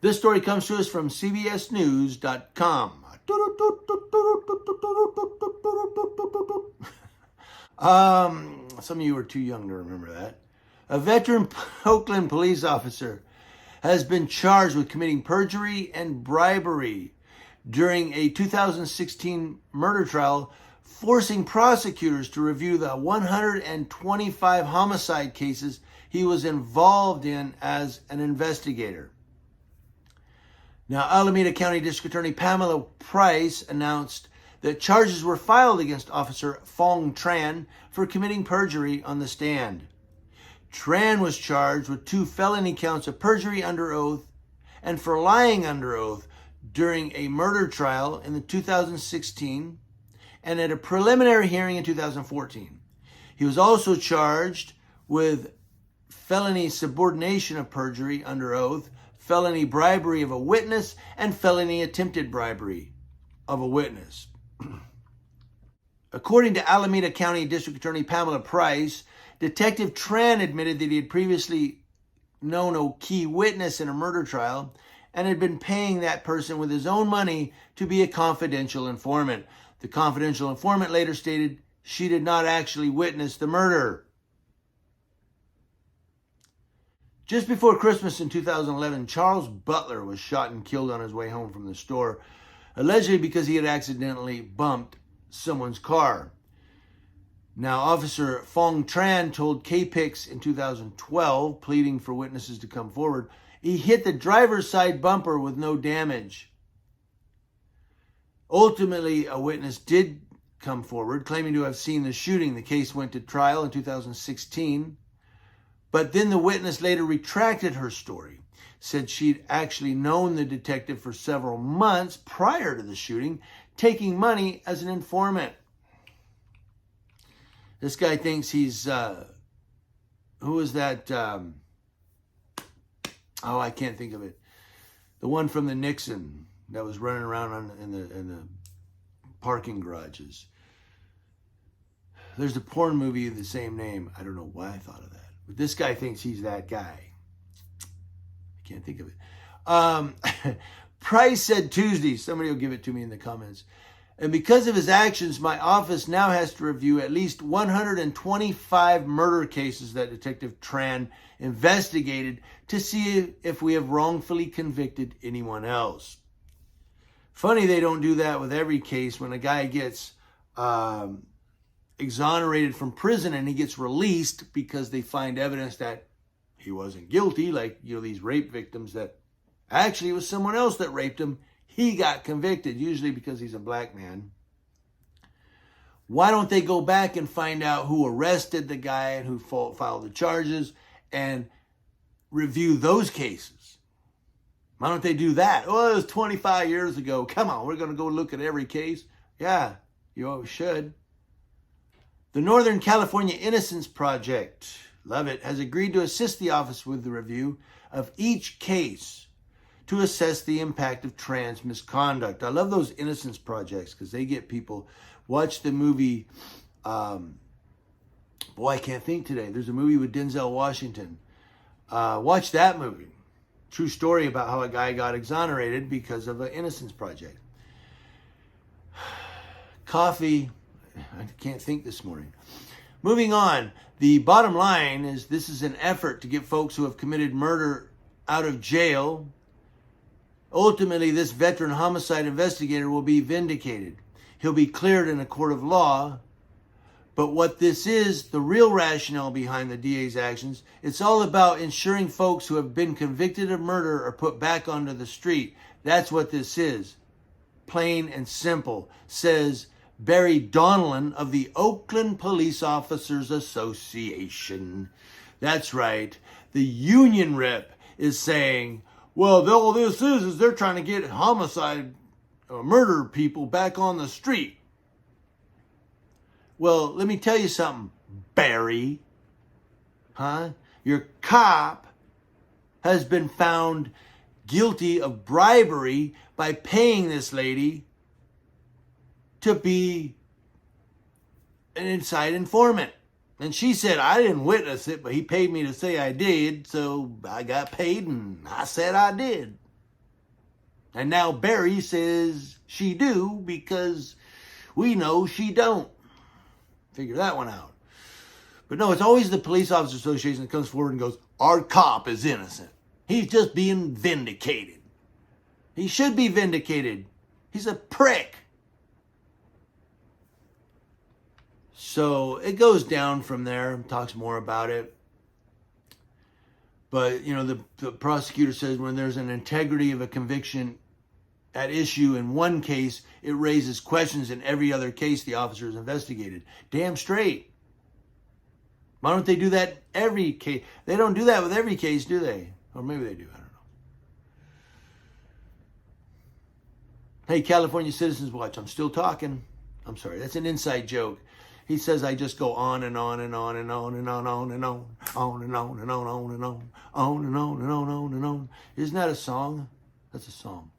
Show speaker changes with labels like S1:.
S1: This story comes to us from CBSNews.com. Some of you are too young to remember that. A veteran Oakland police officer has been charged with committing perjury and bribery during a 2016 murder trial, forcing prosecutors to review the 125 homicide cases he was involved in as an investigator. Now, Alameda County District Attorney Pamela Price announced that charges were filed against Officer Phong Tran for committing perjury on the stand. Tran was charged with 2 felony counts of perjury under oath and for lying under oath during a murder trial in the 2016 and at a preliminary hearing in 2014. He was also charged with felony subordination of perjury under oath, felony bribery of a witness, and felony attempted bribery of a witness. According to Alameda County District Attorney Pamela Price, Detective Tran admitted that he had previously known a key witness in a murder trial and had been paying that person with his own money to be a confidential informant. The confidential informant later stated she did not actually witness the murder. Just before Christmas in 2011, Charles Butler was shot and killed on his way home from the store, allegedly because he had accidentally bumped someone's car. Now, Officer Phong Tran told KPIX in 2012, pleading for witnesses to come forward, he hit the driver's side bumper with no damage. Ultimately, a witness did come forward, claiming to have seen the shooting. The case went to trial in 2016. But then the witness later retracted her story, said she'd actually known the detective for several months prior to the shooting, taking money as an informant. This guy thinks he's, who is that? I can't think of it. The one from the Nixon that was running around in the parking garages. There's a porn movie of the same name. I don't know why I thought of that. But this guy thinks he's that guy. I can't think of it. Price said Tuesday, somebody will give it to me in the comments, and because of his actions, my office now has to review at least 125 murder cases that Detective Tran investigated to see if we have wrongfully convicted anyone else. Funny they don't do that with every case. When a guy gets exonerated from prison and he gets released because they find evidence that he wasn't guilty, like these rape victims that actually it was someone else that raped him, he got convicted, usually because he's a black man. Why don't they go back and find out who arrested the guy and who filed the charges and review those cases? Why don't they do that? Oh, it was 25 years ago. Come on, we're going to go look at every case. Yeah, you always should. The Northern California Innocence Project, love it, has agreed to assist the office with the review of each case to assess the impact of trans misconduct. I love those innocence projects because they get people. Watch the movie, I can't think today. There's a movie with Denzel Washington. Watch that movie. True story about how a guy got exonerated because of an innocence project. Coffee. I can't think this morning. Moving on. The bottom line is this is an effort to get folks who have committed murder out of jail. Ultimately, this veteran homicide investigator will be vindicated. He'll be cleared in a court of law. But what this is, the real rationale behind the DA's actions, it's all about ensuring folks who have been convicted of murder are put back onto the street. That's what this is. Plain and simple, says Barry Donlan of the Oakland Police Officers Association. That's right. The union rep is saying, well, all this is they're trying to get homicide or murder people back on the street. Well, let me tell you something, Barry. Your cop has been found guilty of bribery by paying this lady to be an inside informant. And she said, I didn't witness it, but he paid me to say I did, so I got paid and I said I did. And now Barry says she do because we know she don't. Figure that one out. But no, it's always the Police Officers Association that comes forward and goes, our cop is innocent. He's just being vindicated. He should be vindicated. He's a prick. So it goes down from there, talks more about it. But, you know, the prosecutor says when there's an integrity of a conviction at issue in one case, it raises questions in every other case the officer has investigated. Damn straight. Why don't they do that every case? They don't do that with every case, do they? Or maybe they do, I don't know. Hey, California Citizens Watch, I'm still talking. I'm sorry, that's an inside joke. He says I just go on and on and on and on and on and on and on and on and on and on and on and on and on and on. Isn't that a song? That's a song.